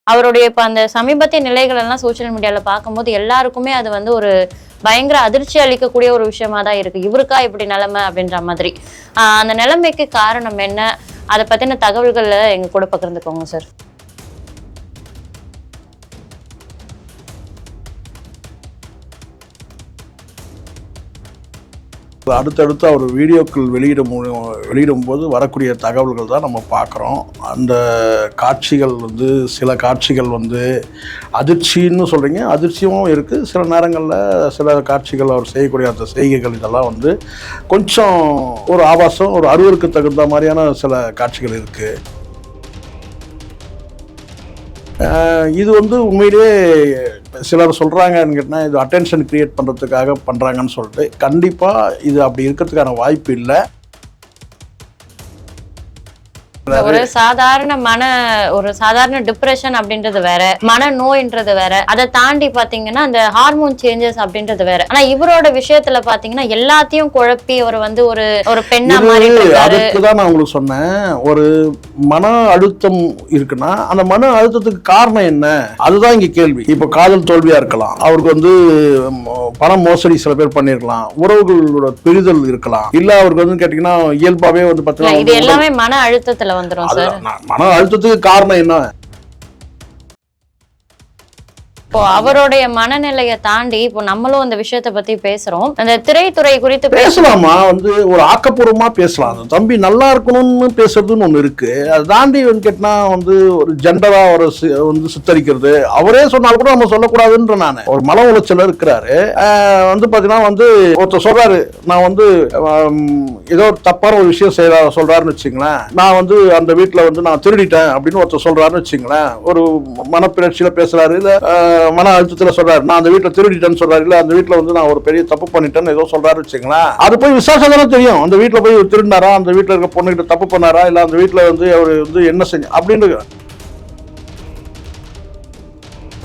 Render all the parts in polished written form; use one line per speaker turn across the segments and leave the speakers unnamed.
அவருடைய இப்ப அந்த சமீபத்திய நிலைகள் எல்லாம் சோசியல் மீடியால பார்க்கும்போது எல்லாருக்குமே அது வந்து ஒரு பயங்கர அதிர்ச்சி அளிக்கக்கூடிய ஒரு விஷயமா தான் இருக்கு. இவருக்கா இப்படி நிலைமை அப்படின்ற மாதிரி. அந்த நிலைமைக்கு காரணம் என்ன? அதை பத்தின தகவல்கள் எங்க கூட பகிர்ந்துக்கோங்க சார்.
அடுத்தடுத்து அவர் வீடியோக்கள் வெளியிடும் போது வரக்கூடிய தகவல்கள் தான் நம்ம பார்க்குறோம். அந்த காட்சிகள் வந்து சில காட்சிகள் வந்து அதிர்ச்சின்னு சொல்கிறீங்க, அதிர்ச்சியும் இருக்குது. சில நேரங்களில் சில காட்சிகள் அவர் செய்யக்கூடிய அந்த செய்கைகள் இதெல்லாம் வந்து கொஞ்சம் ஒரு ஆபாசம், ஒரு அருவருக்கு தகுந்த மாதிரியான சில காட்சிகள் இருக்குது. இது வந்து உண்மையிலேயே சிலர் சொல்கிறாங்கன்னு கேட்டால் இது அட்டென்ஷன் கிரியேட் பண்ணுறதுக்காக பண்ணுறாங்கன்னு சொல்லிட்டு, கண்டிப்பாக இது அப்படி இருக்கிறதுக்கான வாய்ப்பு இல்லை.
ஒரு சாதாரண டிப்ரெஷன் அப்படின்றது வேற, மன நோய்ன்றது வேற. அதை தாண்டி பாத்தீங்கன்னா அந்த ஹார்மோன் சேஞ்சஸ் அப்படின்றது வேற. ஆனா இவரோட விஷயத்துல பாத்தீங்கன்னா எல்லாத்தையும் குழப்பி அவர் வந்து ஒரு பெண்ணா மாறி.
அதுக்குதான் நான் உங்களுக்கு சொன்னேன், ஒரு மன அழுத்தம் இருக்குன்னா அந்த மன அழுத்தத்துக்கு காரணம் என்ன, அதுதான் இங்க கேள்வி. இப்ப காதல் தோல்வியா இருக்கலாம், அவருக்கு வந்து பண மோசடி சில பேர் பண்ணிருக்கலாம், உறவுகளோட பிரிதல் இருக்கலாம், இல்ல அவருக்கு வந்து கேட்டீங்கன்னா இயல்பாவே வந்து பாத்தீங்கன்னா
இது எல்லாமே மன அழுத்தத்துல வந்துரும் சார்.
மன அழுத்தத்துக்கு காரணம் என்ன?
இப்போ அவருடைய மனநிலையை தாண்டி இப்போ நம்மளும் அந்த விஷயத்தை பத்தி பேசுறோம். அந்த திரைத்துறை குறித்து
பேசலாமா? வந்து ஒரு ஆக்கப்பூர்வமா பேசலாம். அந்த தம்பி நல்லா இருக்கணும்னு பேசுறதுன்னு ஒண்ணு இருக்கு. அதை தாண்டி வந்து கேட்டா வந்து ஒரு ஜெண்டரா ஒரு வந்து சித்தரிக்கிறது, அவரே சொன்னாலும் கூட நம்ம சொல்லக்கூடாதுன்ற நான் ஒரு மன உளைச்சல் இருக்கிறாரு. வந்து பாத்தீங்கன்னா வந்து ஒருத்தர் சொல்றாரு, நான் வந்து ஏதோ தப்பான ஒரு விஷயம் சொல்றாருன்னு வச்சுங்களேன், நான் வந்து அந்த வீட்டுல வந்து நான் திருடிட்டேன் அப்படின்னு ஒருத்தர் சொல்றாருன்னு வச்சுங்களேன், ஒரு மனப்பிரட்சியில பேசுறாரு, இல்ல மன அழுத்தத்துல சொல்றாரு, நான் அந்த வீட்டுல திருடிட்டேன்னு சொல்றாரு, இல்ல அந்த வீட்டுல வந்து நான் ஒரு பெரிய தப்பு பண்ணிட்டேன்னு ஏதோ சொல்றாரு வச்சுங்களேன், அது போய் விசாரிச்சா தானே தெரியும் அந்த வீட்டுல போய் திருடினாரா, அந்த வீட்டுல இருக்க பொண்ணுகிட்ட தப்பு பண்ணாரா, இல்ல அந்த வீட்டுல வந்து அவர் வந்து என்ன செஞ்ச அப்படின்னு.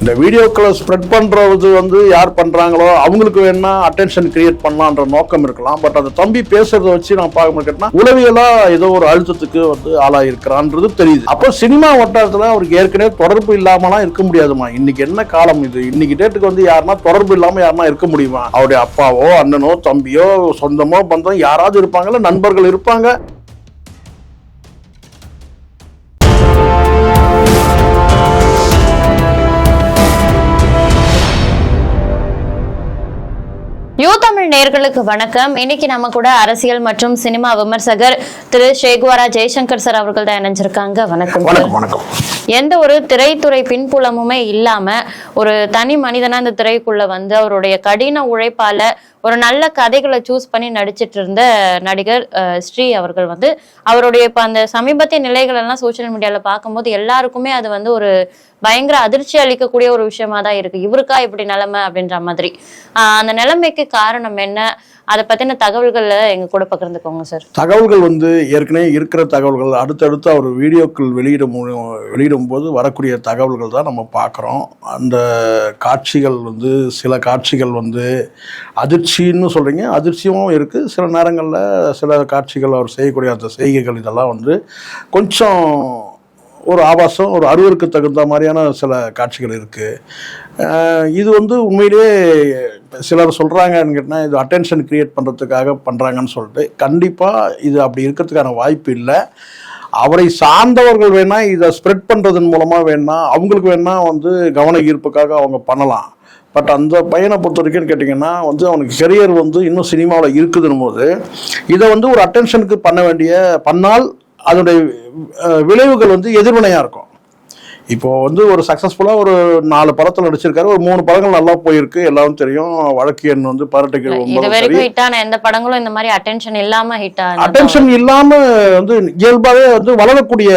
இந்த வீடியோக்களை ஸ்ப்ரெட் பண்றது வந்து யார் பண்றாங்களோ அவங்களுக்கு வேணா அட்டென்ஷன் கிரியேட் பண்ணலான்ற நோக்கம் இருக்கலாம். பட் அந்த தம்பி பேசுறத வச்சு நான் பார்க்க கேட்டா உளவியலா ஏதோ ஒரு அழுத்தத்துக்கு வந்து ஆளாயிருக்கிறான்றது தெரியுது. அப்போ சினிமா வட்டாரத்துல அவருக்கு ஏற்கனவே தொடர்பு இல்லாமலாம் இருக்க முடியாதுமா. இன்னைக்கு என்ன காலம் இது, இன்னைக்கு டேட்டுக்கு வந்து யாருன்னா தொடர்பு இல்லாம யாருன்னா இருக்க முடியுமா? அவருடைய அப்பாவோ அண்ணனோ தம்பியோ சொந்தமோ பந்தம் யாராவது இருப்பாங்கல்ல, நண்பர்கள் இருப்பாங்க.
யூ தமிழ் நேயர்களுக்கு வணக்கம். இன்னைக்கு நம்ம கூட அரசியல் மற்றும் சினிமா விமர்சகர் திரு ஷேக்வாரா ஜெய்சங்கர் சார் அவர்கள் தான் இணைஞ்சிருக்காங்க. வணக்கம்.
வணக்கம்.
எந்த ஒரு திரைத்துறை பின்புலமுமே இல்லாம ஒரு தனி மனிதனா இந்த திரைக்குள்ள வந்து அவருடைய கடின உழைப்பால ஒரு நல்ல கதைகளை சூஸ் பண்ணி நடிச்சிட்டு இருந்த நடிகர் ஸ்ரீ அவர்கள் வந்து அவருடைய இப்ப அந்த சமீபத்திய நிலைகள் எல்லாம் சோசியல் மீடியால பார்க்கும்போது எல்லாருக்குமே அது வந்து ஒரு பயங்கர அதிர்ச்சி அளிக்கக்கூடிய ஒரு விஷயமா தான் இருக்கு. இவருக்கா இப்படி நிலைமை அப்படின்ற மாதிரி. அந்த நிலைமைக்கு காரணம் என்ன? அதை பத்தின தகவல்கள் எங்க கூட பகிர்ந்துக்கோங்க சார்.
தகவல்கள் வந்து ஏற்கனவே இருக்கிற தகவல்கள், அடுத்தடுத்து அவர் வீடியோக்கள் வெளியிடும் போது வரக்கூடிய தகவல்கள் தான் நம்ம பார்க்குறோம். அந்த காட்சிகள் வந்து சில காட்சிகள் வந்து அதிர்ச்சின்னு சொல்கிறீங்க, அதிர்ச்சியும் இருக்குது. சில நேரங்களில் சில காட்சிகள் அவர் செய்யக்கூடிய அந்த செய்கைகள் இதெல்லாம் வந்து கொஞ்சம் ஒரு ஆபாசம், ஒரு அருவருக்கு தகுந்த மாதிரியான சில காட்சிகள் இருக்குது. இது வந்து உண்மையிலேயே சிலர் சொல்கிறாங்கன்னு கேட்டால் இது அட்டென்ஷன் கிரியேட் பண்ணுறதுக்காக பண்ணுறாங்கன்னு சொல்லிட்டு, கண்டிப்பாக இது அப்படி இருக்கிறதுக்கான வாய்ப்பு இல்லை. அவரை சார்ந்தவர்கள் வேணால் இதை ஸ்ப்ரெட் பண்ணுறதன் மூலமாக வேணால் அவங்களுக்கு வேணால் வந்து கவன ஈர்ப்புக்காக அவங்க பண்ணலாம். பட் அந்த பையனை பொறுத்த வரைக்கும் கேட்டிங்கன்னா வந்து அவனுக்கு கெரியர் வந்து இன்னும் சினிமாவில் இருக்குதுன்னு போது இதை வந்து ஒரு அட்டென்ஷனுக்கு பண்ணால் அதனுடைய விளைவுகள் வந்து எதிர்வினையாக இருக்கும். இப்போ வந்து ஒரு சக்ஸஸ்ஃபுல்லாக ஒரு 4 படத்தில் நடிச்சிருக்காரு, ஒரு 3 படங்கள் நல்லா போயிருக்கு, எல்லாரும் தெரியும். வழக்கு எண் வந்து
எந்த படங்களும் இந்த மாதிரி அட்டென்ஷன்
இல்லாம வந்து இயல்பாகவே வந்து வளரக்கூடிய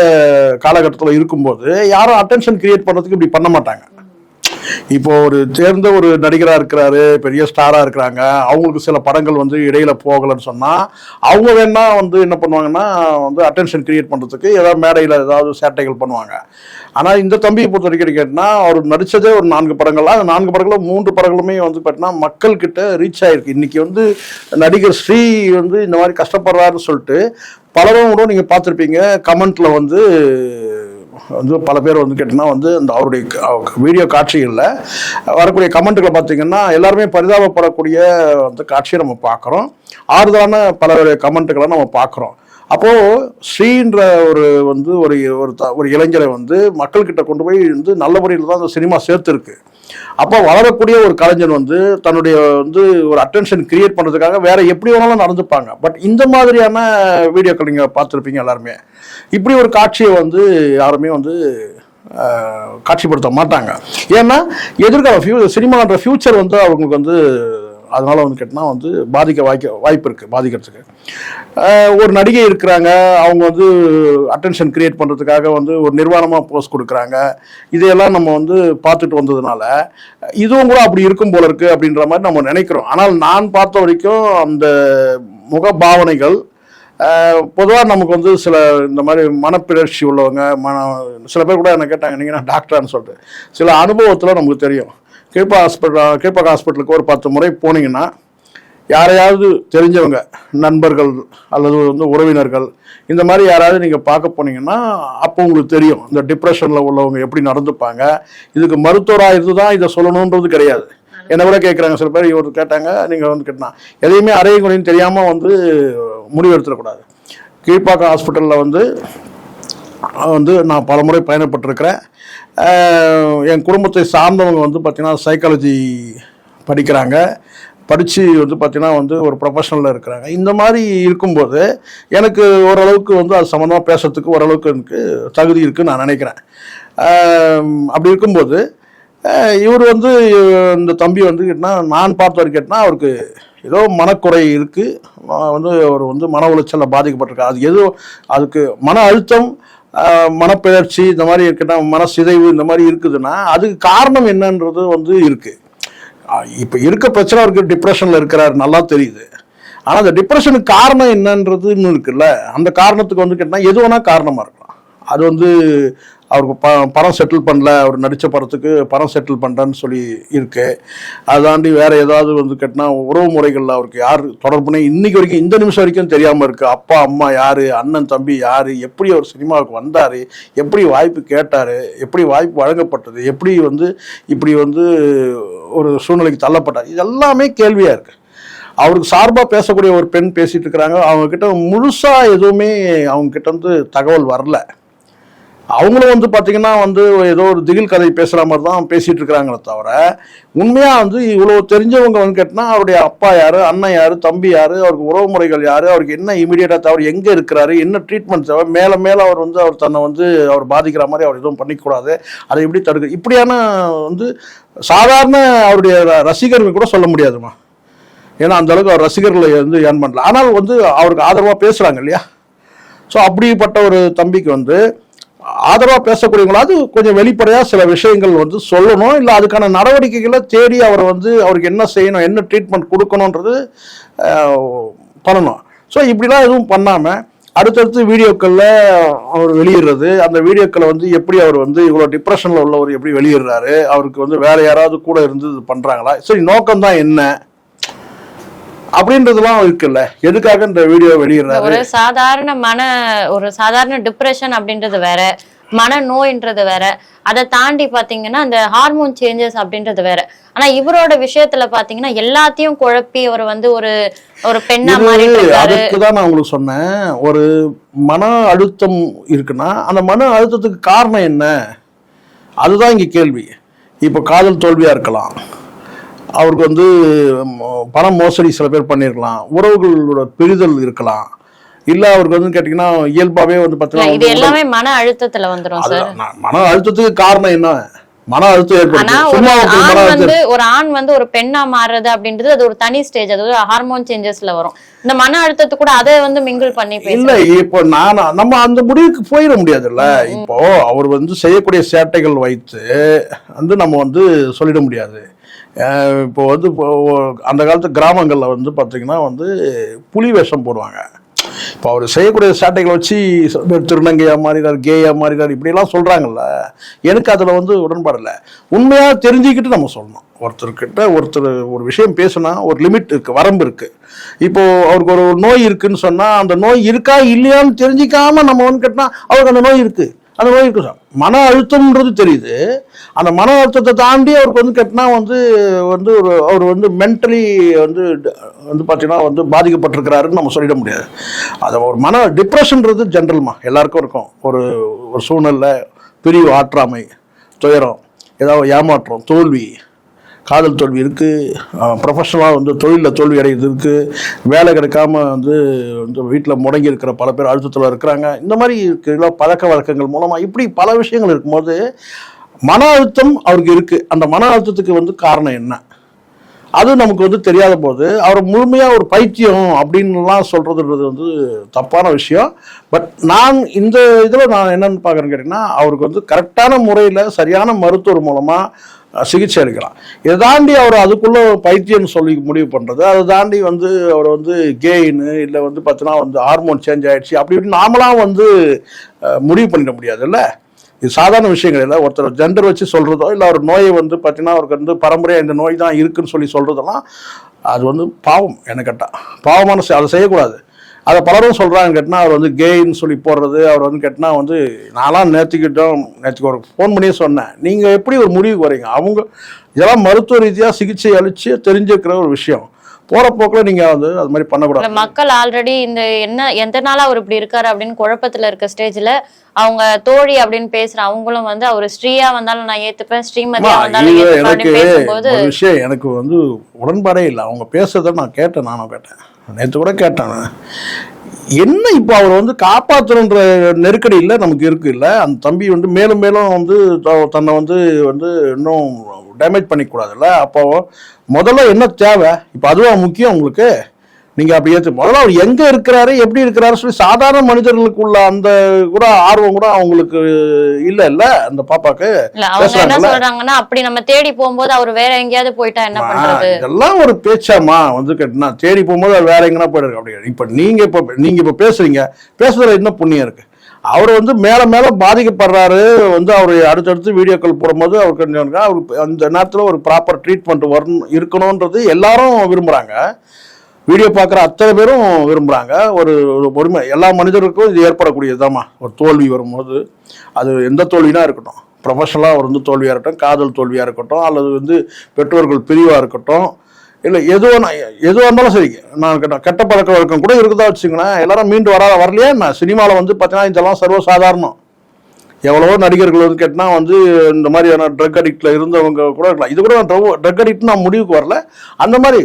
காலகட்டத்தில் இருக்கும்போது யாரும் அட்டென்ஷன் கிரியேட் பண்ணுறதுக்கு இப்படி பண்ண மாட்டாங்க. இப்போ ஒரு தேர்ந்த ஒரு நடிகரா இருக்கிறாரு, பெரிய ஸ்டாரா இருக்கிறாங்க, அவங்களுக்கு சில படங்கள் வந்து இடையில போகலன்னு சொன்னா அவங்க வேணா வந்து என்ன பண்ணுவாங்கன்னா வந்து அட்டென்ஷன் கிரியேட் பண்றதுக்கு ஏதாவது மேடையில ஏதாவது சேட்டைகள் பண்ணுவாங்க. ஆனா இந்த தம்பியை பொறுத்த வரைக்கும் கேட்டா அவர் நடிச்சதே ஒரு 4 படங்கள், அந்த 4 படங்களும் 3 படங்களுமே வந்து பார்த்தீங்கன்னா மக்கள் கிட்ட ரீச் ஆயிருக்கு. இன்னைக்கு வந்து நடிகர் ஸ்ரீ வந்து இந்த மாதிரி கஷ்டப்படுறாருன்னு சொல்லிட்டு பலரும் கூட நீங்க பார்த்துருப்பீங்க, கமெண்ட்ல வந்து வந்து பல பேர் வந்து கேட்டிங்கன்னா வந்து இந்த அவருடைய வீடியோ காட்சிகளில் வரக்கூடிய கமெண்ட்டுகளை பார்த்தீங்கன்னா எல்லாருமே பரிதாபப்படக்கூடிய அந்த காட்சியை நம்ம பார்க்குறோம். ஆறுதலான பல கமெண்ட்டுகளை நம்ம பார்க்குறோம். அப்போது ஸ்ரீன்ற ஒரு இளைஞரை வந்து மக்கள்கிட்ட கொண்டு போய் வந்து நல்ல முறையில் தான் அந்த சினிமா சேர்த்துருக்கு. அப்போ வளரக்கூடிய ஒரு கலைஞன் வந்து தன்னுடைய வந்து ஒரு அட்டென்ஷன் கிரியேட் பண்ணுறதுக்காக வேற எப்படி வேணாலும் நடந்துப்பாங்க. பட் இந்த மாதிரியான வீடியோக்கள் நீங்கள் பார்த்துருப்பீங்க எல்லாருமே. இப்படி ஒரு காட்சியை வந்து யாருமே வந்து காட்சிப்படுத்த மாட்டாங்க. ஏன்னா எதிர்கால சினிமான்ற ஃபியூச்சர் வந்து அவங்களுக்கு வந்து அதனால வந்து கேட்டால் வந்து வாய்ப்பு இருக்குது. பாதிக்கிறதுக்கு ஒரு நடிகை இருக்கிறாங்க, அவங்க வந்து அட்டென்ஷன் கிரியேட் பண்ணுறதுக்காக வந்து ஒரு நிர்வாணமாக போஸ்ட் கொடுக்குறாங்க. இதையெல்லாம் நம்ம வந்து பார்த்துட்டு வந்ததுனால இதுவும் கூட அப்படி இருக்கும் போல இருக்குது அப்படின்ற மாதிரி நம்ம நினைக்கிறோம். ஆனால் நான் பார்த்த வரைக்கும் அந்த முகபாவனைகள் பொதுவாக நமக்கு வந்து சில இந்த மாதிரி மனப்பிழற்சி உள்ளவங்க சில பேர் கூட என்ன கேட்டாங்க, நீங்கள் நான் டாக்டரான்னு சொல்லிட்டு சில அனுபவத்தில் நமக்கு தெரியும். கீழ்ப்பாக்கம் ஹாஸ்பிட்டலுக்கு ஒரு 10 முறை போனீங்கன்னா யாரையாவது தெரிஞ்சவங்க நண்பர்கள் அல்லது வந்து உறவினர்கள் இந்த மாதிரி யாராவது நீங்கள் பார்க்க போனீங்கன்னா அப்போ உங்களுக்கு தெரியும் இந்த டிப்ரெஷனில் உள்ளவங்க எப்படி நடந்துப்பாங்க. இதுக்கு மருத்துவராக இருந்து தான் இதை சொல்லணுன்றது கிடையாது. என்னை கூட கேட்குறாங்க சில பேர். இவர் கேட்டாங்க, நீங்கள் வந்து கேட்டால் எதையுமே அறையும் குறையும் தெரியாமல் வந்து முடிவெடுத்துடக்கூடாது. கீழ்ப்பாக்கம் ஹாஸ்பிட்டலில் வந்து நான் பல முறை பயணப்பட்டிருக்கிறேன். என் குடும்பத்தை சார்ந்தவங்க வந்து பார்த்திங்கன்னா சைக்காலஜி படிக்கிறாங்க, படித்து வந்து பார்த்திங்கன்னா வந்து ஒரு ப்ரொஃபஷனலில் இருக்கிறாங்க. இந்த மாதிரி இருக்கும்போது எனக்கு ஓரளவுக்கு வந்து அது சம்மந்தமாக பேசுறதுக்கு ஓரளவுக்கு எனக்கு தகுதி இருக்குதுன்னு நான் நினைக்கிறேன். அப்படி இருக்கும்போது இவர் வந்து இந்த தம்பி வந்து கேட்டால் நான் பார்த்த வரைக்கும் கேட்டால் அவருக்கு ஏதோ மனக்குறை இருக்குது, வந்து அவர் வந்து மன உளைச்சலில் பாதிக்கப்பட்டிருக்காரு. அது ஏதோ அதுக்கு மன அழுத்தம், மனப்பிழற்சி இந்த மாதிரி இருக்குன்னா மனசிதைவு இந்த மாதிரி இருக்குதுன்னா அதுக்கு காரணம் என்னன்றது வந்து இருக்குது. இப்போ இருக்க பிரச்சனை அவருக்கு டிப்ரெஷனில் இருக்கிறாரு, நல்லா தெரியுது. ஆனால் அந்த டிப்ரெஷனுக்கு காரணம் என்னன்றது இன்னும் இருக்குல்ல, அந்த காரணத்துக்கு வந்து கேட்டால் எது வேணால் காரணமாக இருக்கலாம். அது வந்து அவருக்கு பணம் செட்டில் பண்ணல, அவர் நடித்த படத்துக்கு பணம் செட்டில் பண்ணுறேன்னு சொல்லி இருக்கு. அதை தாண்டி வேறு ஏதாவது வந்து கேட்டால் உறவு முறைகளில் அவருக்கு யார் தொடர்புனே இன்னைக்கு வரைக்கும் இந்த நிமிஷம் வரைக்கும் தெரியாமல் இருக்குது. அப்பா அம்மா யார், அண்ணன் தம்பி யார், எப்படி அவர் சினிமாவுக்கு வந்தார், எப்படி வாய்ப்பு கேட்டார், எப்படி வாய்ப்பு வழங்கப்பட்டது, எப்படி வந்து இப்படி வந்து ஒரு சூழ்நிலைக்கு தள்ளப்பட்டார், இது எல்லாமே கேள்வியாக இருக்குது. அவருக்கு சார்பாக பேசக்கூடிய ஒரு பெண் பேசிகிட்டு இருக்கிறாங்க. அவங்கக்கிட்ட முழுசாக எதுவுமே அவங்கக்கிட்ட வந்து தகவல் வரல. அவங்களும் வந்து பார்த்தீங்கன்னா வந்து ஏதோ ஒரு திகில் கதை பேசுகிற மாதிரி தான் பேசிகிட்டு இருக்கிறாங்களே தவிர உண்மையாக வந்து இவ்வளோ தெரிஞ்சவங்க வந்து கேட்டால் அவருடைய அப்பா யார், அண்ணன் யார், தம்பி யார், அவருக்கு உறவு முறைகள் யார், அவருக்கு என்ன இமீடியட்டாக தவிர எங்கே இருக்கிறாரு, என்ன ட்ரீட்மெண்ட் தேவை, மேலே அவர் வந்து அவர் தன்னை வந்து அவர் பாதிக்கிற மாதிரி அவர் எதுவும் பண்ணிக்கூடாது, அதை எப்படி தடுக்க, இப்படியான வந்து சாதாரண அவருடைய ரசிகர்கள் கூட சொல்ல முடியாதுமா. ஏன்னா அந்தளவுக்கு அவர் ரசிகர்களை வந்து ஏர்ன் பண்ணல. ஆனால் வந்து அவருக்கு ஆதரவாக பேசுகிறாங்க இல்லையா. ஸோ அப்படிப்பட்ட ஒரு தம்பிக்கு வந்து ஆதரவாக பேசக்கூடியவங்களாவது கொஞ்சம் வெளிப்படையாக சில விஷயங்கள் வந்து சொல்லணும், இல்லை அதுக்கான நடவடிக்கைகளை தேடி அவர் வந்து அவருக்கு என்ன செய்யணும், என்ன ட்ரீட்மெண்ட் கொடுக்கணுன்றது பண்ணணும். ஸோ இப்படிலாம் எதுவும் பண்ணாமல் அடுத்தடுத்து வீடியோக்களில் அவர் வெளியிடுறது, அந்த வீடியோக்களை வந்து எப்படி அவர் வந்து இவ்வளோ டிப்ரெஷனில் உள்ளவர் எப்படி வெளியிடுறாரு, அவருக்கு வந்து வேற யாராவது கூட இருந்து இது பண்ணுறாங்களா, சரி நோக்கம்தான் என்ன அப்படின்றதுலாம் இருக்குல்ல, எதுக்காக இந்த வீடியோ வெளியிடுறாரு.
ஒரு சாதாரண டிப்ரெஷன் அப்படின்றது வேற, மன நோய்ன்றது வேற, அதை தாண்டி பாத்தீங்கன்னா அந்த ஹார்மோன் சேஞ்சஸ் அப்படின்றது வேற. ஆனா இவரோட விஷயத்துல பாத்தீங்கன்னா எல்லாத்தையும் குழப்பி அவர் வந்து ஒரு பெண்ணா மாறி.
அதுக்குதான் நான் உங்களுக்கு சொன்னேன், ஒரு மன அழுத்தம் இருக்குன்னா அந்த மன அழுத்தத்துக்கு காரணம் என்ன, அதுதான் இங்க கேள்வி. இப்போ காதல் தோல்வியா இருக்கலாம், அவருக்கு வந்து பணம் மோசடி சில பேர் பண்ணிருக்கலாம், உறவுகளோட பிரிதல் இருக்கலாம், இல்ல அவருக்கு வந்து கேட்டீங்கன்னா இயல்பாவே வந்து பார்த்தீங்கன்னா
இது எல்லாமே மன அழுத்தத்துல வந்துரும் சார்.
மன அழுத்தத்துக்கு காரணம் என்ன, மன அழுத்தம் ஏற்படுது.
ஒரு ஆண் வந்து ஒரு பெண்ணா மாறுறது அப்படின்றது அது ஒரு தனி ஸ்டேஜ், அது ஹார்மோன் சேஞ்சஸ்ல வரும். இந்த மன அழுத்தத்தை கூட அதை வந்து மிங்கிள் பண்ணி
இல்ல. இப்போ நம்ம அந்த முடிவுக்கு போயிட முடியாதுல்ல. இப்போ அவர் வந்து செய்யக்கூடிய சேட்டைகள் வைத்து வந்து நம்ம வந்து சொல்லிட முடியாது. இப்போ வந்து அந்த காலத்து கிராமங்களில் வந்து பார்த்தீங்கன்னா வந்து புலி வேஷம் போடுவாங்க. இப்போ அவர் செய்யக்கூடிய சேட்டைகளை வச்சு திருநங்கையா மாறினார், கேயா மாறினார், இப்படிலாம் சொல்கிறாங்கல்ல. எனக்கு அதில் வந்து உடன்பாடு இல்லை. உண்மையாக தெரிஞ்சுக்கிட்டு நம்ம சொல்லணும். ஒருத்தர் ஒரு விஷயம் பேசுனா ஒரு லிமிட் இருக்குது, வரம்பு இருக்குது. இப்போது அவருக்கு ஒரு நோய் இருக்குன்னு சொன்னால் அந்த நோய் இருக்கா இல்லையான்னு தெரிஞ்சிக்காமல் நம்ம வந்து கேட்டால் அவருக்கு அந்த நோய் இருக்குது, அந்த மாதிரி இருக்கு சார். மன அழுத்தம்ன்றது தெரியுது. அந்த மன அழுத்தத்தை தாண்டி அவருக்கு வந்து கேட்டினா வந்து வந்து ஒரு அவர் வந்து மென்டலி வந்து வந்து பார்த்தீங்கன்னா வந்து பாதிக்கப்பட்டிருக்கிறாருன்னு நம்ம சொல்லிட முடியாது. அது ஒரு மன டிப்ரெஷன்றது ஜென்ரல்மா எல்லாருக்கும் இருக்கும். ஒரு ஒரு சூழ்நிலை, பிரிவு, ஆற்றாமை, துயரம், ஏதாவது ஏமாற்றம், தோல்வி, காதல் தோல்வி இருக்குது, ப்ரொஃபஷனலாக வந்து தொழிலில் தோல்வி அடைகிறது இருக்குது, வேலை கிடைக்காம வந்து வீட்டில் முடங்கி இருக்கிற பல பேர் அழுத்தத்தில் இருக்கிறாங்க. இந்த மாதிரி இருக்கிற பழக்க வழக்கங்கள் மூலமாக இப்படி பல விஷயங்கள் இருக்கும்போது மன அழுத்தம் அவருக்கு இருக்குது. அந்த மன அழுத்தத்துக்கு வந்து காரணம் என்ன, அது நமக்கு வந்து தெரியாத போது அவர் முழுமையாக ஒரு பைத்தியம் அப்படின்லாம் சொல்கிறதுன்றது வந்து தப்பான விஷயம். பட் நான் இந்த இதில் நான் என்னென்னு பார்க்குறேன்னு கேட்டிங்கன்னா, அவருக்கு வந்து கரெக்டான முறையில் சரியான மருத்துவர் மூலமாக சிகிச்சை அளிக்கலாம். இதை தாண்டி அவர் அதுக்குள்ளே பைத்தியம்னு சொல்லி முடிவு பண்ணுறது, அதை தாண்டி வந்து அவர் வந்து கெயின் இல்லை வந்து பார்த்தீங்கன்னா வந்து ஹார்மோன் சேஞ்ச் ஆகிடுச்சு அப்படி இப்படின்னு நாமளாம் வந்து முடிவு பண்ணிட முடியாது இல்லை. இது சாதாரண விஷயங்கள் இல்லை. ஒருத்தர் ஜெண்டர் வச்சு சொல்கிறதோ இல்லை ஒரு நோயை வந்து பார்த்தீங்கன்னா அவருக்கு வந்து பரம்பரையாக இந்த நோய் தான் இருக்குன்னு சொல்லி சொல்கிறதெல்லாம் அது வந்து பாவம். என்ன கேட்டால் பாவமான அதை செய்யக்கூடாது. அதை பலரும் சொல்கிறாங்க கேட்டினா அவர் வந்து கேயின்னு சொல்லி போடுறது. அவர் வந்து கேட்டினா வந்து நான்லாம் நேற்றுக்கு ஒரு ஃபோன் பண்ணியே சொன்னேன், நீங்கள் எப்படி ஒரு முடிவுக்கு வரீங்க? அவங்க இதெல்லாம் மருத்துவ ரீதியாக சிகிச்சை அளித்து தெரிஞ்சுக்கிற ஒரு விஷயம். போகிற போக்கில் நீங்கள் வந்து அது மாதிரி பண்ணக்கூடாது.
மக்கள் ஆல்ரெடி இந்த என்ன எந்த நாளா அவர் இப்படி இருக்காரு அப்படின்னு குழப்பத்தில் இருக்க ஸ்டேஜில் அவங்க தோழி அப்படின்னு பேசுற அவங்களும் வந்து அவர் ஸ்ரீயா வந்தாலும் நான் ஏத்துப்பேன், ஸ்ரீமதியா வந்தாலும்
எனக்கு ஒரு விஷயம் எனக்கு வந்து உடன்பாடே இல்லை. அவங்க பேசுறத நான் கேட்டேன், நானும் கேட்டேன், நேற்று கூட கேட்டேன். என்ன இப்போ அவர் வந்து காப்பாற்றணுன்ற நெருக்கடியில் நமக்கு இருக்கு இல்லை. அந்த தம்பி வந்து மேலும் மேலும் வந்து தன்னை வந்து இன்னும் டேமேஜ் பண்ணிக்கூடாதுல்ல. அப்போ முதல்ல என்ன தேவை, இப்போ அதுவா முக்கியம் உங்களுக்கு? நீங்கள் அப்படி முதல்ல அவர் எங்கே இருக்கிறாரு எப்படி இருக்கிறாரு சொல்லி சாதாரண மனிதர்களுக்குள்ள அந்த கூட ஆர்வம் கூட அவங்களுக்கு இல்லை அந்த பாப்பாக்கு.
என்ன சொல்றாங்கன்னா அப்படி நம்ம தேடி போகும்போது அவர் வேற எங்கேயாவது போயிட்டா என்ன பண்றது?
இதெல்லாம் ஒரு பேச்சாமா வந்து கேட்டா தேடி போகும்போது அவர் வேற எங்கன்னா போயிருக்கு அப்படி. இப்போ நீங்க இப்போ பேசுறீங்க, பேசுறதுல என்ன புண்ணியம் இருக்கு? அவர் வந்து மேல மேல பாதிக்கப்படுறாரு. வந்து அவர் அடுத்தடுத்து வீடியோக்கள் போடும்போது அவருக்கு அந்த நேரத்தில் ஒரு ப்ராப்பர் ட்ரீட்மெண்ட் இருக்கணும்ன்றது எல்லாரும் விரும்புறாங்க. வீடியோ பார்க்குற அத்தனை பேரும் விரும்புகிறாங்க. ஒரு பொறுமை எல்லா மனிதருக்கும் இது ஏற்படக்கூடியதுதாம்மா. ஒரு தோல்வி வரும்போது அது எந்த தோல்வினா இருக்கட்டும், ப்ரொஃபஷனலாக அவர் வந்து தோல்வியாக இருக்கட்டும், காதல் தோல்வியாக இருக்கட்டும், அல்லது வந்து பெற்றோர்கள் பிரிவாக இருக்கட்டும், இல்லை எதுவாக இருந்தாலும் சரி. நான் கெட்ட பழக்க வழக்கம் கூட இருக்குதா வச்சுங்களேன், எல்லாரும் மீண்டு வரலையா என்ன? சினிமாவில் வந்து பார்த்தீங்கன்னா இதெல்லாம் சர்வசாதாரணம். எவ்வளவோ நடிகர்கள் வந்து கேட்டால் வந்து இந்த மாதிரியான ட்ரக் அடிக்டில் இருந்தவங்க கூட இருக்கலாம். இது கூட ட்ரக் அடிக்ட் நான் முடிவுக்கு வரல அந்த மாதிரி.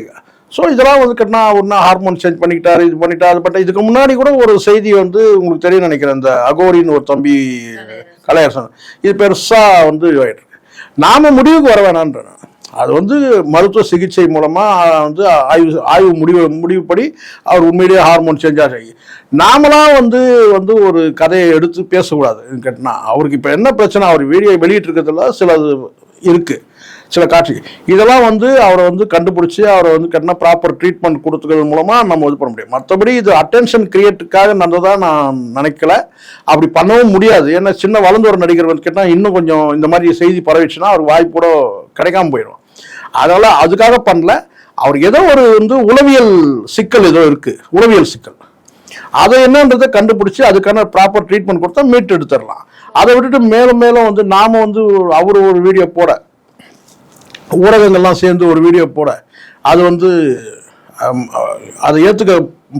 ஸோ இதெல்லாம் வந்து கேட்டினா ஒன்றா ஹார்மோன் சேஞ்ச் பண்ணிக்கிட்டாரு, இது பண்ணிட்டாரு. பட் இதுக்கு முன்னாடி கூட ஒரு செய்தி வந்து உங்களுக்கு தெரியும் நினைக்கிறேன், இந்த அகோரின்னு ஒரு தம்பி கலையரசன், இது பெருசாக வந்து இதுவாகிட்டு இருக்கு. நாம் முடிவுக்கு வர வேணான்றேன். அது வந்து மருத்துவ சிகிச்சை மூலமாக வந்து ஆய்வு முடிவுப்படி அவர் உண்மையிலேயே ஹார்மோன் சேஞ்ச் ஆகி நாமளாம் வந்து ஒரு கதையை எடுத்து பேசக்கூடாது. கேட்டினா அவருக்கு இப்போ என்ன பிரச்சனை, அவர் வீடியோ வெளியிட்டு இருக்கிறதுல சில இருக்குது, சில காட்சி இதெல்லாம் வந்து அவரை வந்து கண்டுபிடிச்சி அவரை வந்து கேட்டால் ப்ராப்பர் ட்ரீட்மெண்ட் கொடுத்துக்கிறது மூலமாக நம்ம இது பண்ண முடியும். மற்றபடி இது அட்டென்ஷன் கிரியேட்டுக்காக நடந்ததாக நான் நினைக்கல. அப்படி பண்ணவும் முடியாது. ஏன்னா சின்ன வளர்ந்து ஒரு நடிகர் வந்து கேட்டால் இன்னும் கொஞ்சம் இந்த மாதிரி செய்தி பரவிச்சுன்னா அவருக்கு வாய்ப்பு கூட கிடைக்காம போயிடும். அதனால அதுக்காக பண்ணல. அவர் ஏதோ ஒரு வந்து உளவியல் சிக்கல் ஏதோ இருக்கு, உளவியல் சிக்கல், அதை என்னன்றதை கண்டுபிடிச்சி அதுக்கான ப்ராப்பர் ட்ரீட்மெண்ட் கொடுத்தா மீட்டு எடுத்துடலாம். அதை விட்டுட்டு மேலும் மேலும் வந்து நாம வந்து அவர் ஒரு வீடியோ போட, ஊடகங்கள்லாம் சேர்ந்து ஒரு வீடியோ போட, அது வந்து அதை ஏத்துக்க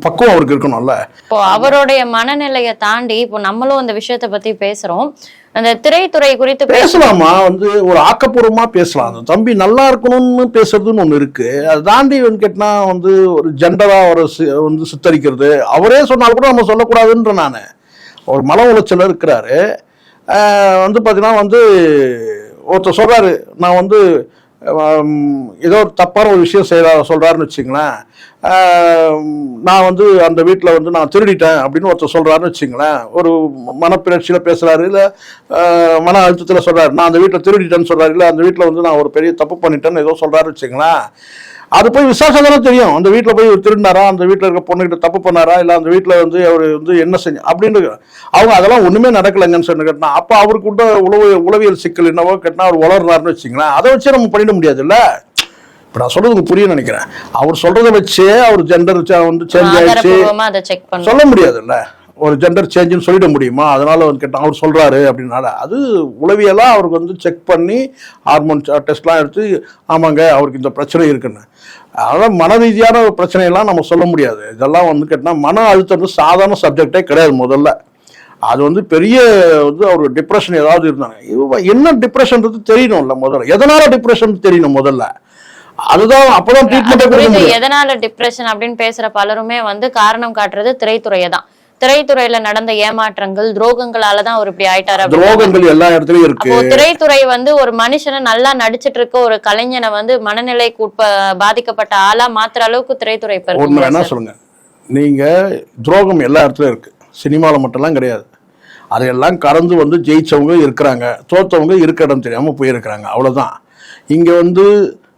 பக்குவம் அவருக்கு இருக்கணும்ல.
இப்போ அவருடைய மனநிலையை தாண்டி இப்போ நம்மளும் இந்த விஷயத்தை பத்தி பேசுறோம். அந்த திரைத்துறை குறித்து
பேசலாமா, வந்து ஒரு ஆக்கப்பூர்வமா பேசலாம். அந்த தம்பி நல்லா இருக்கணும்னு பேசுறதுன்னு ஒண்ணு இருக்கு. அதை தாண்டி வந்து கேட்டா வந்து ஒரு ஜெண்டரா ஒரு வந்து சித்தரிக்கிறது, அவரே சொன்னாலும் கூட நம்ம சொல்லக்கூடாதுன்ற. நான் ஒரு மன உளைச்சல் இருக்கிறாரு. வந்து பார்த்தீங்கன்னா வந்து ஒருத்தர் சொல்றாரு, நான் வந்து ஏதோ ஒரு தப்பான ஒரு விஷயம் சொல்றாருன்னு வச்சுங்களேன், நான் வந்து அந்த வீட்டில் வந்து நான் திருடிட்டேன் அப்படின்னு ஒருத்தர் சொல்றாருன்னு வச்சுங்களேன், ஒரு மனப்பிரட்சியில் பேசுறாரு, இல்லை மன அழுத்தத்தில் சொல்றாரு, நான் அந்த வீட்டில் திருடிட்டேன்னு சொல்றாரு, இல்லை அந்த வீட்டில் வந்து நான் ஒரு பெரிய தப்பு பண்ணிட்டேன்னு ஏதோ சொல்றாருன்னு வச்சுங்களேன், அது போய் விசாரிச்சா தானே தெரியும். அந்த வீட்டில் போய் திருடினாரா, அந்த வீட்டில் இருக்க பொண்ணுகிட்ட தப்பு பண்ணாரா, இல்லை அந்த வீட்டில் வந்து அவர் வந்து என்ன செஞ்ச அப்படின்னு அவங்க அதெல்லாம் ஒன்றுமே நடக்கலைங்கன்னு சொல்லி கேட்டா, அப்போ அவருக்கு கூட உளவியல் சிக்கல் என்னவோ கேட்டால் அவர் வளர்றாருன்னு வச்சுங்களேன், அதை வச்சே நம்ம பண்ணிட முடியாது இல்லை. இப்போ நான் சொல்றது உங்களுக்கு புரிய நினைக்கிறேன். அவர் சொல்றதை வச்சே அவர் ஜெண்டர் வந்து சேஞ்ச் ஆயிடுச்சு சொல்ல முடியாது இல்லை. ஒரு ஜெண்டர் சேஞ்சுன்னு சொல்லிட முடியுமா? அதனால வந்து கேட்டால் அவர் சொல்கிறாரு அப்படின்னால அது உளவியலாக அவருக்கு வந்து செக் பண்ணி ஹார்மோன் டெஸ்ட்லாம் எடுத்து ஆமாங்க அவருக்கு இந்த பிரச்சனை இருக்குன்னு. அதனால் மன ரீதியான பிரச்சனையெல்லாம் நம்ம சொல்ல முடியாது. இதெல்லாம் வந்து கேட்டால் மன அழுத்தம் வந்து சாதாரண சப்ஜெக்டே கிடையாது. முதல்ல அது வந்து பெரிய வந்து அவர் டிப்ரெஷன் ஏதாவது இருந்தாங்க, என்ன டிப்ரெஷன்றது தெரியணும்ல, முதல்ல எதனால டிப்ரெஷன் தெரியணும் முதல்ல. அதுதான் அப்பதான் ட்ரீட்மெண்ட்.
எதனால டிப்ரெஷன் அப்படின்னு பேசுற பலருமே வந்து காரணம் காட்டுறது திரைத்துறையை தான். திரைத்துறையில நடந்த ஏமாற்றங்கள், துரோகங்களாலதான் அவர் இப்படி ஆயிட்டாரு.
துரோகங்கள் எல்லா இடத்துலயும் இருக்கு.
திரைத்துறை வந்து ஒரு மனுஷனை நல்லா நடிச்சிட்டு இருக்க ஒரு கலைஞனை வந்து மனநிலைக்கு பாதிக்கப்பட்ட ஆளா மாத்துற அளவுக்கு திரைத்துறை
ஒண்ணு வேணா சொல்லுங்க. நீங்க துரோகம் எல்லா இடத்துலயும் இருக்கு, சினிமாவில் மட்டும்லாம் கிடையாது. அதையெல்லாம் கடந்து வந்து ஜெயிச்சவங்க இருக்கிறாங்க, தோத்தவங்க இருக்க இடம் தெரியாம போயிருக்கிறாங்க, அவ்வளவுதான். இங்க வந்து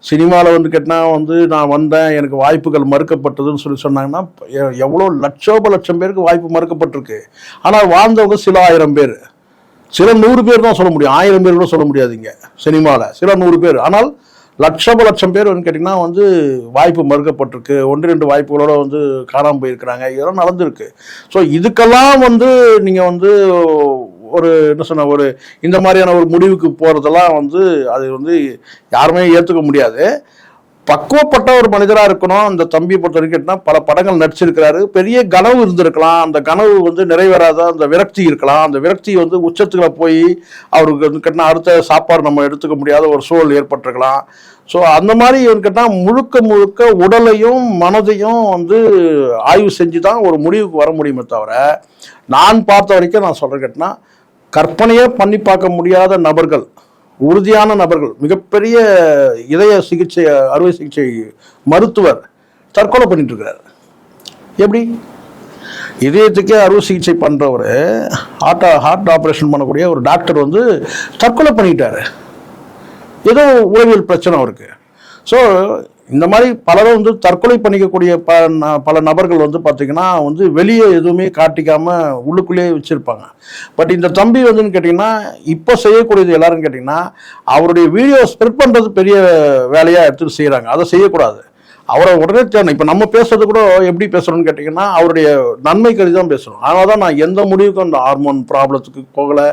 சினிமாவில் வந்து கேட்டால் வந்து நான் வந்தேன் எனக்கு வாய்ப்புகள் மறுக்கப்பட்டதுன்னு சொன்னாங்கன்னா எவ்வளோ லட்சம் பேருக்கு வாய்ப்பு மறுக்கப்பட்டிருக்கு. ஆனால் வாழ்ந்தவங்க சில 1000 பேர், சில 100 பேர் தான் சொல்ல முடியும், 1000 பேர் கூட சொல்ல முடியாது இங்கே சினிமாவில், சில 100 பேர். ஆனால் லட்சம் பேர் வந்து கேட்டிங்கன்னா வந்து வாய்ப்பு மறுக்கப்பட்டிருக்கு, 1-2 வாய்ப்புகளோட வந்து காணாமல் போயிருக்கிறாங்க, இதெல்லாம் நடந்திருக்கு. ஸோ இதுக்கெல்லாம் வந்து நீங்கள் வந்து ஒரு என்ன சொன்ன ஒரு இந்த மாதிரியான ஒரு முடிவுக்கு போகிறதெல்லாம் வந்து அது வந்து யாருமே ஏற்றுக்க முடியாது. பக்குவப்பட்ட ஒரு மனிதராக இருக்கணும். அந்த தம்பியை பொறுத்த வரைக்கும் கேட்டால் பல படங்கள் நடிச்சிருக்கிறாரு, பெரிய கனவு இருந்திருக்கலாம், அந்த கனவு வந்து நிறைவேறாத அந்த விரக்தி இருக்கலாம், அந்த விரக்தி வந்து உச்சத்துக்குள்ள போய் அவருக்கு வந்து கேட்டால் அடுத்த சாப்பாடு நம்ம எடுத்துக்க முடியாத ஒரு சூழல் ஏற்பட்டிருக்கலாம். ஸோ அந்த மாதிரி கேட்டால் முழுக்க உடலையும் மனதையும் வந்து ஆய்வு செஞ்சு தான் ஒரு முடிவுக்கு வர முடியுமே தவிர, நான் பார்த்த வரைக்கும் நான் சொல்கிறேன் கேட்டினா கற்பனையே பண்ணி பார்க்க முடியாத நபர்கள், உறுதியான நபர்கள், மிகப்பெரிய இதய சிகிச்சை அறுவை சிகிச்சை மருத்துவர் தற்கொலை பண்ணிட்டு இருக்கிறார். எப்படி? இதயத்துக்கே அறுவை சிகிச்சை பண்றவர், ஹார்ட் ஆப்ரேஷன் பண்ணக்கூடிய ஒரு டாக்டர் வந்து தற்கொலை பண்ணிட்டாரு, ஏதோ உளவியல் பிரச்சனை அவருக்கு. ஸோ இந்த மாதிரி பலரும் வந்து தற்கொலை பண்ணிக்கக்கூடிய பல நபர்கள் வந்து பார்த்தீங்கன்னா வந்து வெளியே எதுவுமே காட்டிக்காம உள்ளுக்குள்ளேயே வச்சிருப்பாங்க. பட் இந்த தம்பி வந்துன்னு கேட்டிங்கன்னா இப்போ செய்யக்கூடியது எல்லாரும் கேட்டிங்கன்னா அவருடைய வீடியோ ஸ்ப்ரெட் பண்ணுறது பெரிய வேலையாக எடுத்துகிட்டு செய்கிறாங்க. அதை செய்யக்கூடாது. அவரை உடனே தேடணும். இப்போ நம்ம பேசுறது கூட எப்படி பேசுகிறோன்னு கேட்டிங்கன்னா அவருடைய நன்மை கருதி தான் பேசுகிறோம். அதனால தான் நான் எந்த முடிவுக்கும் அந்த ஹார்மோன் ப்ராப்ளத்துக்கு போகலை,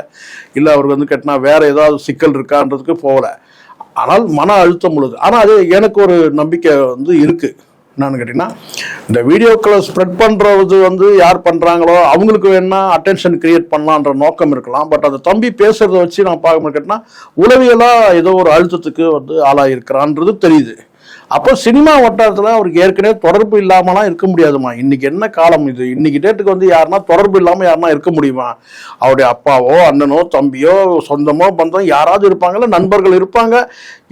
இல்லை அவருக்கு வந்து கேட்டினா வேறு ஏதாவது சிக்கல் இருக்கான்றதுக்கு போகலை. ஆனால் மன அழுத்தம் உள்ளது. ஆனால் அது எனக்கு ஒரு நம்பிக்கை வந்து இருக்குது. என்னன்னு கேட்டிங்கன்னா இந்த வீடியோக்களை ஸ்ப்ரெட் பண்ணுறது வந்து யார் பண்ணுறாங்களோ அவங்களுக்கு வேணா அட்டென்ஷன் கிரியேட் பண்ணலான்ற நோக்கம் இருக்கலாம். பட் அந்த தம்பி பேசுகிறத வச்சு நான் பார்க்க கேட்டினா உளவியலாக ஏதோ ஒரு அழுத்தத்துக்கு வந்து ஆளாயிருக்கிறான்றது தெரியுது. அப்போ சினிமா வட்டாரத்தில் அவருக்கு ஏற்கனவே தொடர்பு இல்லாமலாம் இருக்க முடியாதுமா. இன்னைக்கு என்ன காலம் இது? இன்னைக்கு டேட்டுக்கு வந்து யாருன்னா தொடர்பு இல்லாமல் யாருன்னா இருக்க முடியுமா? அவருடைய அப்பாவோ அண்ணனோ தம்பியோ சொந்தமோ பந்தம் யாராவது இருப்பாங்கல்ல, நண்பர்கள் இருப்பாங்க.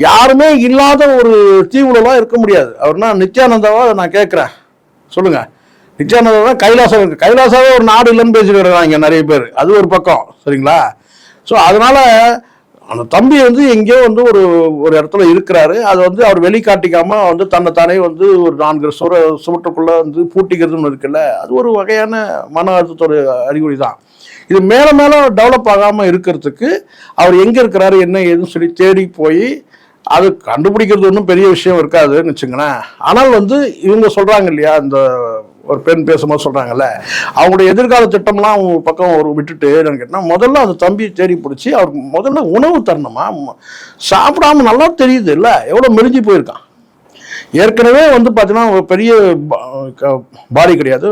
யாருமே இல்லாத ஒரு தீவுலலாம் இருக்க முடியாது. அவர்னா நித்யானந்தாவா நான் கேட்குறேன், சொல்லுங்க. நித்யானந்தா தான் கைலாசம் இருக்கு, கைலாசாவே ஒரு நாடு இல்லைன்னு பேசிட்டு இருக்கிறாங்க நிறைய பேர். அது ஒரு பக்கம், சரிங்களா? ஸோ அதனால அந்த தம்பி வந்து எங்கேயோ வந்து ஒரு இடத்துல இருக்கிறாரு. அது வந்து அவர் வெளிக்காட்டிக்காம வந்து தன்னைத்தானே வந்து ஒரு 4 சுவற்றுக்குள்ள வந்து பூட்டிக்கிறதுன்னு இருக்குல்ல, அது ஒரு வகையான மன அழுத்தத்தோட அறிகுறி தான். இது மேலே டெவலப் ஆகாமல் இருக்கிறதுக்கு அவர் எங்கே இருக்கிறாரு என்ன ஏதுன்னு சொல்லி தேடி போய் அது கண்டுபிடிக்கிறது ஒன்றும் பெரிய விஷயம் இருக்காதுன்னு வச்சுங்களேன். ஆனால் வந்து இவங்க சொல்கிறாங்க இல்லையா, இந்த ஒரு பெண் பேசும்போது சொல்கிறாங்கல்ல, அவங்களுடைய எதிர்கால திட்டம்லாம் அவங்க பக்கம் ஒரு விட்டுட்டு என்னன்னு கேட்டால் முதல்ல அந்த தம்பியை தேடி பிடிச்சி அவருக்கு முதல்ல உணவு தரணுமா. சாப்பிடாம நல்லா தெரியுது இல்லை எவ்வளோ மெலிஞ்சு போயிருக்கான். ஏற்கனவே வந்து பார்த்தீங்கன்னா ஒரு பெரிய பாடி கிடையாது.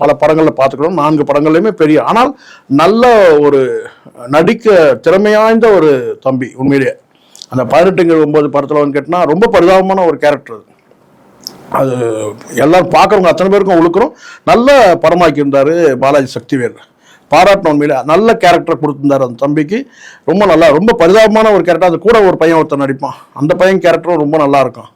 பல படங்களில் பார்த்துக்கிறோம், 4 படங்கள்லையுமே பெரிய, ஆனால் நல்ல ஒரு நடிக்க திறமையாய்ந்த ஒரு தம்பி. உண்மையிலேயே அந்த 18-9 படத்தில் வந்து கேட்டினா ரொம்ப பரிதாபமான ஒரு கேரக்டர். அது எல்லாரும் பார்க்குறவங்க அத்தனை பேருக்கும் உழுக்கிறோம். நல்ல படமாக்கி இருந்தார் பாலாஜி சக்திவேல், பாராட்டணும். உண்மையில நல்ல கேரக்டர் கொடுத்துருந்தார் அந்த தம்பிக்கு. ரொம்ப நல்லா, ரொம்ப பரிதாபமான ஒரு கேரக்டர். அது கூட ஒரு பையன் ஒருத்தர் நடிப்பான், அந்த பையன் கேரக்டரும் ரொம்ப நல்லா இருக்கும்.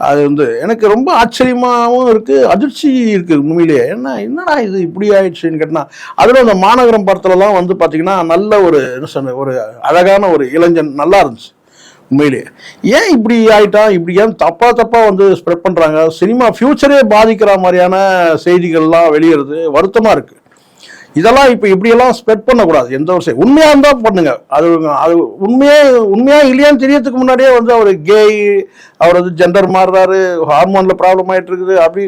அது வந்து எனக்கு ரொம்ப ஆச்சரியமாகவும் இருக்குது, அதிர்ச்சி இருக்குது உண்மையிலேயே. என்னடா இது இப்படி ஆயிடுச்சுன்னு கேட்டால், அதில் அந்த மாநகரம் படத்துலலாம் வந்து பார்த்தீங்கன்னா நல்ல ஒரு என்ன சொன்ன ஒரு அழகான ஒரு இளைஞன் நல்லா இருந்துச்சு உண்மையிலேயே. ஏன் இப்படி ஆயிட்டா, இப்படி ஏன் தப்பா வந்து ஸ்ப்ரெட் பண்ணுறாங்க? சினிமா ஃபியூச்சரே பாதிக்கிற மாதிரியான செய்திகள்லாம் வெளியேறது வருத்தமாக இருக்குது. இதெல்லாம் இப்போ இப்படியெல்லாம் ஸ்ப்ரெட் பண்ணக்கூடாது. எந்த ஒரு உண்மையாக இருந்தால் பண்ணுங்க. அது அது உண்மையா இல்லையான்னு தெரியறதுக்கு முன்னாடியே வந்து அவர் கேய், அவர் வந்து ஜெண்டர் மாறுறாரு, ஹார்மோனில் ப்ராப்ளம் ஆகிட்டு இருக்குது அப்படி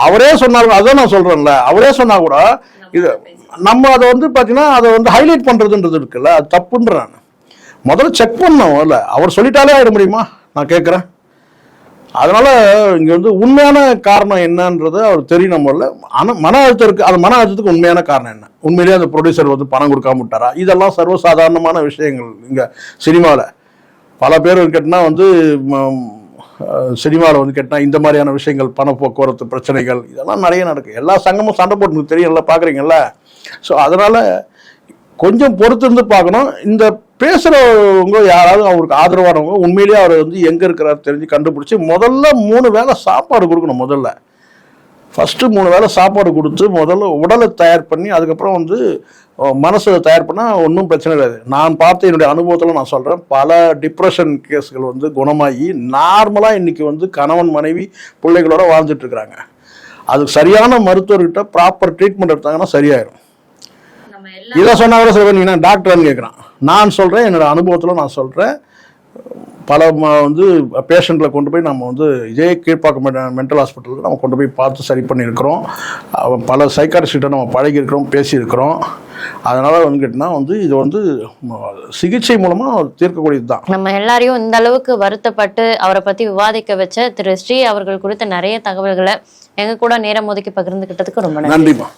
அவரே சொன்னாலும், அதான் நான் சொல்கிறேன்ல, அவரே சொன்னா கூட இது நம்ம அதை வந்து பார்த்தீங்கன்னா அதை வந்து ஹைலைட் பண்ணுறதுன்றது இருக்குல்ல, அது தப்புன்றான். முதல்ல செக் பண்ணோம். இல்லை அவர் சொல்லிட்டாலே ஆகிட முடியுமா நான் கேட்குறேன். அதனால இங்க வந்து உண்மையான காரணம் என்னன்றது அவர் தெரியணும். முதல்ல மன அழுத்தம் இருக்கு. அந்த மன அழுத்தத்துக்கு உண்மையான காரணம் என்ன? உண்மையிலேயே அந்த ப்ரொடியூசர் வந்து பணம் கொடுக்காம விட்டாரா? இதெல்லாம் சர்வசாதாரணமான விஷயங்கள். இங்க சினிமாவில் பல பேர் கேட்டினா வந்து சினிமாவில் வந்து கேட்டினா இந்த மாதிரியான விஷயங்கள், பண போக்குவரத்து பிரச்சனைகள் இதெல்லாம் நிறைய நடக்குது. எல்லா சங்கமும் சண்டை போட்டு தெரியல, பார்க்குறீங்கல்ல. ஸோ அதனால கொஞ்சம் பொறுத்திருந்து பார்க்கணும். இந்த பேசுகிறவங்க யாராவது அவருக்கு ஆதரவானவங்க உண்மையிலேயே அவர் வந்து எங்கே இருக்கிறார் தெரிஞ்சு கண்டுபிடிச்சி முதல்ல 3 வேளை சாப்பாடு கொடுக்கணும். முதல்ல ஃபஸ்ட்டு 3 வேளை சாப்பாடு கொடுத்து முதல்ல உடலை தயார் பண்ணி அதுக்கப்புறம் வந்து மனசை தயார் பண்ணால் ஒன்றும் பிரச்சனை கிடையாது. நான் பார்த்த என்னுடைய அனுபவத்தில் நான் சொல்கிறேன், பல டிப்ரெஷன் கேஸ்கள் வந்து குணமாகி நார்மலாக இன்றைக்கி வந்து கணவன் மனைவி பிள்ளைகளோட வாழ்ந்துட்டுருக்குறாங்க. அதுக்கு சரியான மருத்துவர்கிட்ட ப்ராப்பர் ட்ரீட்மெண்ட் எடுத்தாங்கன்னா சரியாயிடும். இதை சொன்னா கூட சில பேர் நீங்க டாக்டர்னு கேட்குறான். நான் சொல்கிறேன், என்னோட அனுபவத்தில் நான் சொல்கிறேன், பல வந்து பேஷண்ட்டில் கொண்டு போய் நம்ம வந்து இதே கீழ்ப்பாக்கம் மென்டல் ஹாஸ்பிட்டலுக்கு நம்ம கொண்டு போய் பார்த்து சரி பண்ணியிருக்கிறோம். பல சைக்காட்ரிஸ்ட்கிட்ட நம்ம பழகியிருக்கிறோம், பேசியிருக்கிறோம். அதனால் வந்து கேட்டிங்கன்னா வந்து இது வந்து சிகிச்சை மூலமாக தீர்க்கக்கூடியது தான்.
நம்ம எல்லாரையும் இந்த அளவுக்கு வருத்தப்பட்டு அவரை பற்றி விவாதிக்க வச்ச திரு ஸ்ரீ அவர்கள் குறித்த நிறைய தகவல்களை எங்க கூட நேரம் ஒதுக்கி பகிர்ந்துக்கிட்டதுக்கு ரொம்ப நன்றிமா.